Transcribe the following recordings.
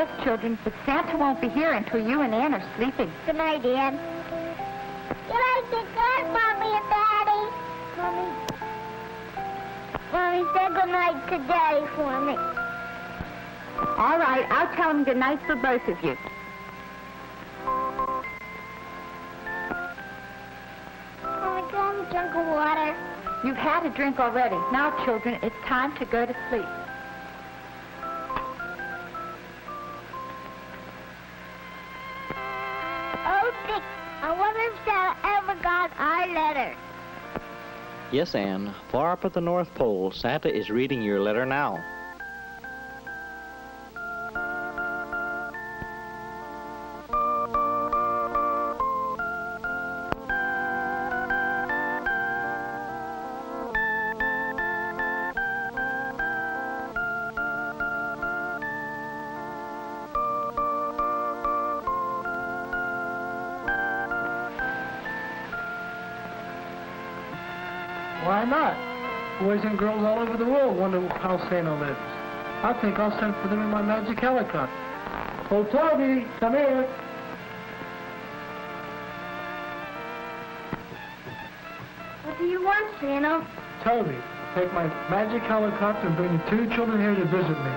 Yes, children, but Santa won't be here until you and Ann are sleeping. Good night, Ann. Good night, good night, Mommy and Daddy. Mommy, say good night to Daddy for me. All right, I'll tell him good night for both of you. Mommy, can I have a drink of water? You've had a drink already. Now, children, it's time to go to sleep. Oh, Dick, I wonder if Santa ever got our letter. Yes, Ann. Far up at the North Pole, Santa is reading your letter now. Why not? Boys and girls all over the world wonder how Santa lives. I think I'll send for them in my magic helicopter. Oh, Toby, come here. What do you want, Santa? Toby, take my magic helicopter and bring the two children here to visit me.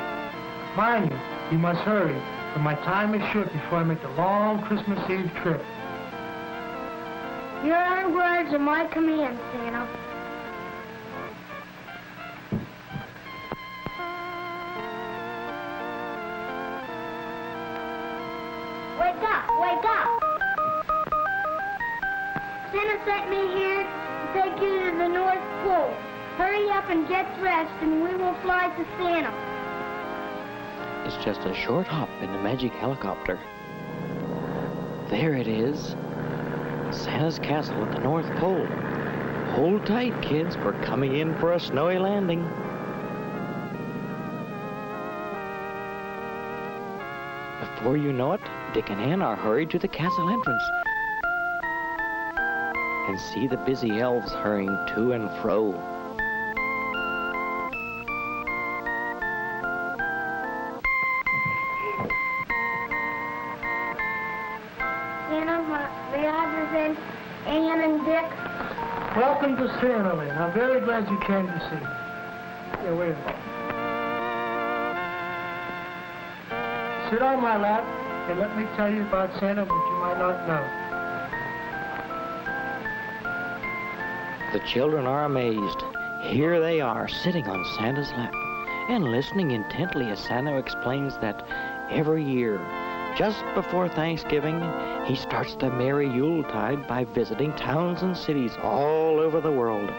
Mind you, you must hurry, for my time is short before I make the long Christmas Eve trip. Your words are my command, Santa. Wake up! Wake up! Santa sent me here to take you to the North Pole. Hurry up and get dressed and we will fly to Santa. It's just a short hop in the magic helicopter. There it is. Santa's castle at the North Pole. Hold tight, kids. We're coming in for a snowy landing. Before you know it, Dick and Ann are hurried to the castle entrance and see the busy elves hurrying to and fro. Santa, may I present Ann and Dick? Welcome to Santaland. I'm very glad you came to see me. Here, wait a minute. Sit on my lap and let me tell you about Santa what you might not know. The children are amazed. Here they are, sitting on Santa's lap and listening intently as Santa explains that every year, just before Thanksgiving, he starts the merry Yuletide by visiting towns and cities all over the world.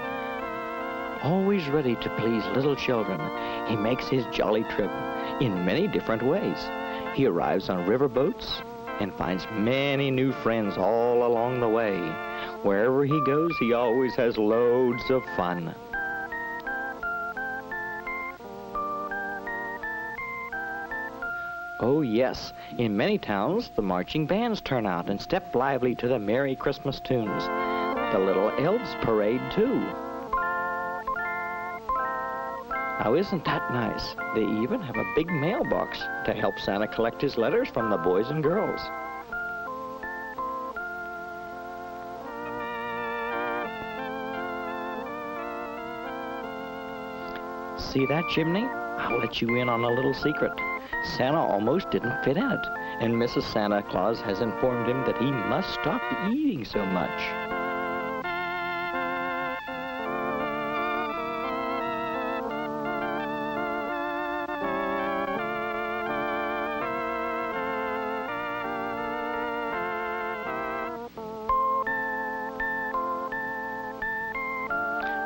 Always ready to please little children, he makes his jolly trip in many different ways. He arrives on riverboats and finds many new friends all along the way. Wherever he goes, he always has loads of fun. Oh yes, in many towns, the marching bands turn out and step lively to the Merry Christmas tunes. The little elves parade too. Now isn't that nice? They even have a big mailbox to help Santa collect his letters from the boys and girls. See that chimney? I'll let you in on a little secret. Santa almost didn't fit in it, and Mrs. Santa Claus has informed him that he must stop eating so much.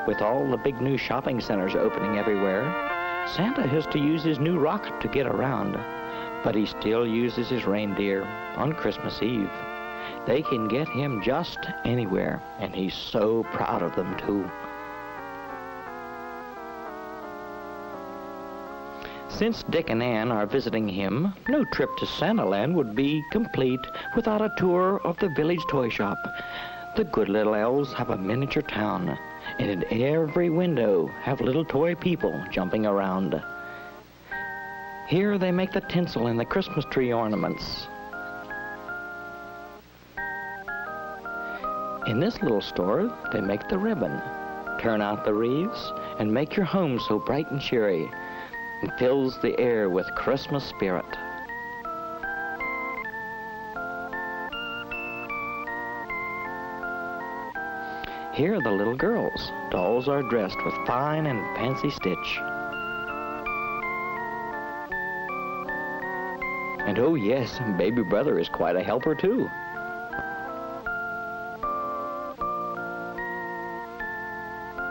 With all the big new shopping centers opening everywhere, Santa has to use his new rocket to get around, but he still uses his reindeer on Christmas Eve. They can get him just anywhere, and he's so proud of them too. Since Dick and Ann are visiting him, no trip to Santaland would be complete without a tour of the village toy shop. The good little elves have a miniature town, and in every window have little toy people jumping around. Here they make the tinsel and the Christmas tree ornaments. In this little store, they make the ribbon, turn out the wreaths, and make your home so bright and cheery, and fills the air with Christmas spirit. Here are the little girls. Dolls are dressed with fine and fancy stitch. And oh yes, baby brother is quite a helper too.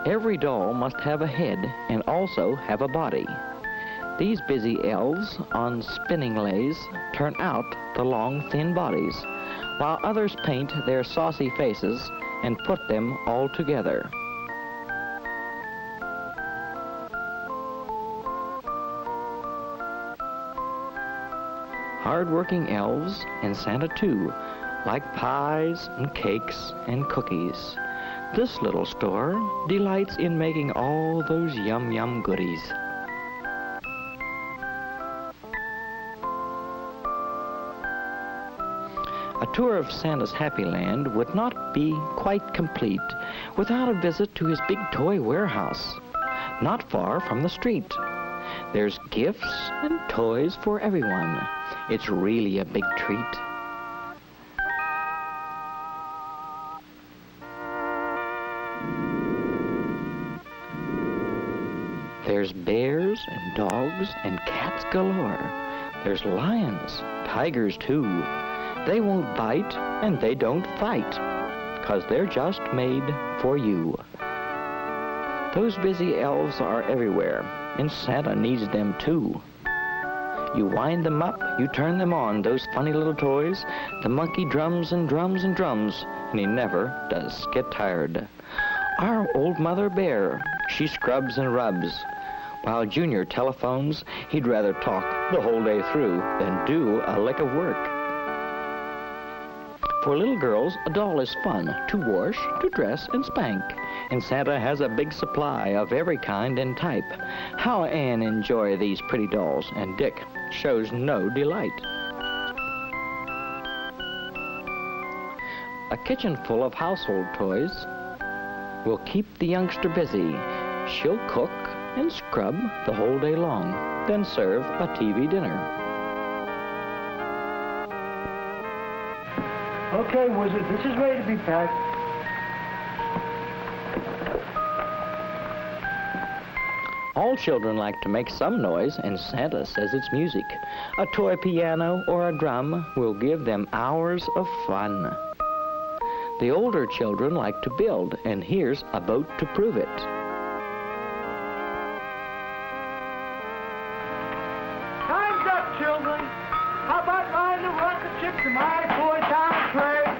Every doll must have a head and also have a body. These busy elves on spinning lays turn out the long, thin bodies, while others paint their saucy faces and put them all together. Hard-working elves and Santa too like pies and cakes and cookies. This little store delights in making all those yum goodies. A tour of Santa's Happy Land would not be quite complete without a visit to his big toy warehouse, not far from the street. There's gifts and toys for everyone. It's really a big treat. There's bears and dogs and cats galore. There's lions, tigers too. They won't bite and they don't fight, 'cause they're just made for you. Those busy elves are everywhere, and Santa needs them too. You wind them up, you turn them on, those funny little toys. The monkey drums and drums and drums, and he never does get tired. Our old Mother Bear, she scrubs and rubs. While Junior telephones, he'd rather talk the whole day through than do a lick of work. For little girls, a doll is fun to wash, to dress, and spank. And Santa has a big supply of every kind and type. How Anne enjoy these pretty dolls, and Dick shows no delight. A kitchen full of household toys will keep the youngster busy. She'll cook and scrub the whole day long, then serve a TV dinner. Okay, Wizard, this is ready to be packed. All children like to make some noise, and Santa says it's music. A toy piano or a drum will give them hours of fun. The older children like to build, and here's a boat to prove it. Time's up, children. How about riding the rocket ship to my toy town train?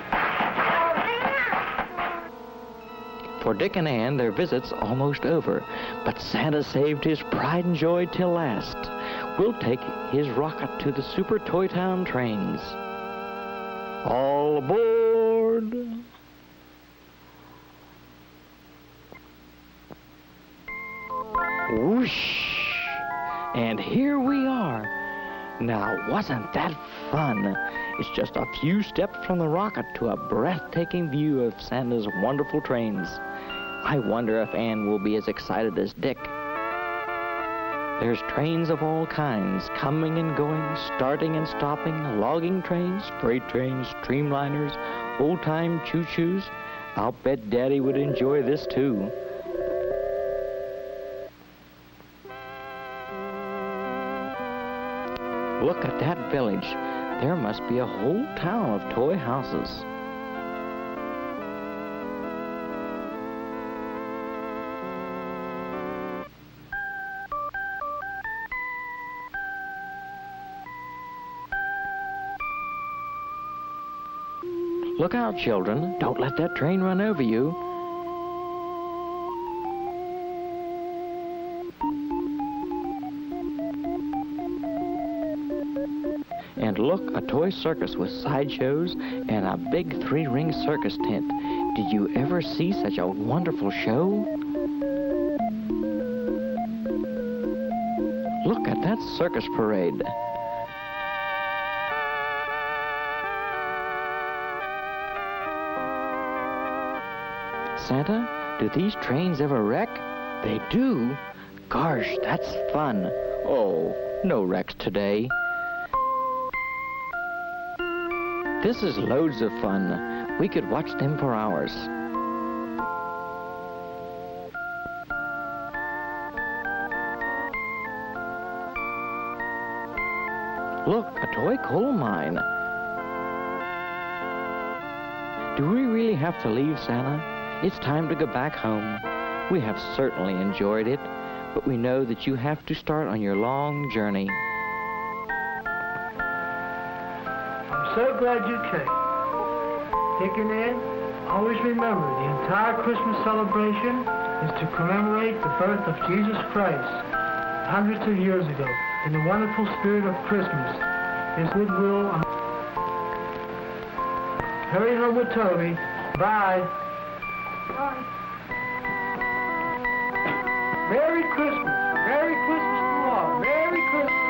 For Dick and Ann, their visit's almost over, but Santa saved his pride and joy till last. We'll take his rocket to the Super Toy Town trains. All aboard! Whoosh! And here we are. Now, wasn't that fun? It's just a few steps from the rocket to a breathtaking view of Santa's wonderful trains. I wonder if Anne will be as excited as Dick. There's trains of all kinds, coming and going, starting and stopping, logging trains, freight trains, streamliners, old-time choo-choos. I'll bet Daddy would enjoy this too. Look at that village. There must be a whole town of toy houses. Look out, children. Don't let that train run over you. And look, a toy circus with sideshows and a big 3-ring circus tent. Did you ever see such a wonderful show? Look at that circus parade. Santa, do these trains ever wreck? They do? Gosh, that's fun. Oh, no wrecks today. This is loads of fun. We could watch them for hours. Look, a toy coal mine. Do we really have to leave, Santa? It's time to go back home. We have certainly enjoyed it, but we know that you have to start on your long journey. I'm so glad you came. Taking in, always remember the entire Christmas celebration is to commemorate the birth of Jesus Christ hundreds of years ago in the wonderful spirit of Christmas, His goodwill. Hurry home with Toby. Bye. Bye. Merry Christmas. Merry Christmas to all. Merry Christmas.